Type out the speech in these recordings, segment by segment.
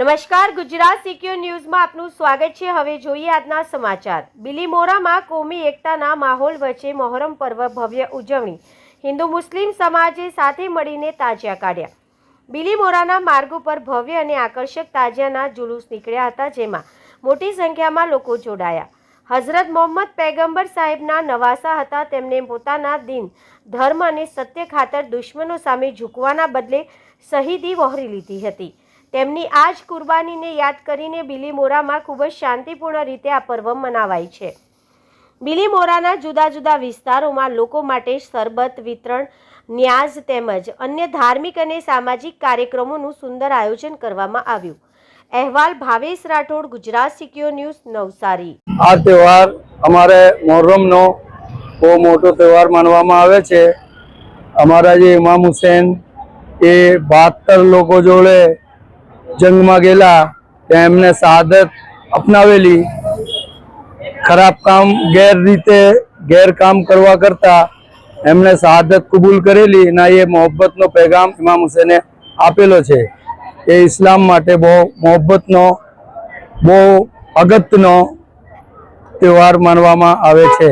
નમસ્કાર, ગુજરાત સિક્યોર ન્યૂઝમાં આપનું સ્વાગત છે। હવે જોઈએ આજના સમાચાર। બિલીમોરામાં કોમી એકતાના માહોલ વચ્ચે મોહરમ પર્વ ભવ્ય ઉજવણી। હિન્દુ મુસ્લિમ સમાજે સાથે મળીને તાજિયા કાઢ્યા। બિલીમોરાના માર્ગ ઉપર ભવ્ય અને આકર્ષક તાજિયાના જુલુસ નીકળ્યા હતા, જેમાં મોટી સંખ્યામાં લોકો જોડાયા। હઝરત મોહમ્મદ પૈગંબર સાહેબના નવાસા હતા। તેમણે પોતાના દીન, ધર્મ અને સત્ય ખાતર દુશ્મનો સામે ઝૂકવાના બદલે શહીદી વહોરી લીધી હતી। તેમની આ જ કુરબાનીને યાદ કરીને બિલીમોરામાં ખૂબ જ શાંતિપૂર્ણ રીતે આ પર્વ મનાવાય છે। બિલીમોરાના જુદા જુદા વિસ્તારોમાં લોકો માટે શરબત વિતરણ, ન્યાઝ તેમજ અન્ય ધાર્મિક અને સામાજિક કાર્યક્રમોનું સુંદર આયોજન કરવામાં આવ્યું। અહેવાલ ભાવેશ રાઠોડ, ગુજરાત સિક્યોર ન્યૂઝ, નવસારી। આ તહેવાર અમારે મોહરમનો બહુ મોટો તહેવાર માનવામાં આવે છે। અમારા જે ઇમામ હુસૈન એ 72 લોકો જોડે જંગમાં ગયેલા, ત્યાં એમને શહાદત અપનાવેલી। ખરાબ કામ ગેર કામ કરવા કરતા એમણે શહાદત કબૂલ કરેલી અને એ મોહબ્બતનો પેગામ ઇમામ હુસૈને આપેલો છે। એ ઇસ્લામ માટે બહુ મોહબ્બતનો, બહુ અગત્યનો તહેવાર માનવામાં આવે છે।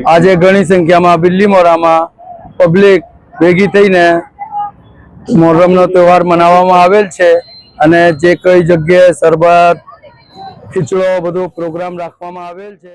આજે ઘણી સંખ્યામાં બિલીમોરામાં પબ્લિક ભેગી થઈને મોહરમનો તહેવાર મનાવવામાં આવેલ છે અને જે કઈ જગ્યાએ શરબત, ખીચડો બધો પ્રોગ્રામ રાખવામાં આવેલ છે।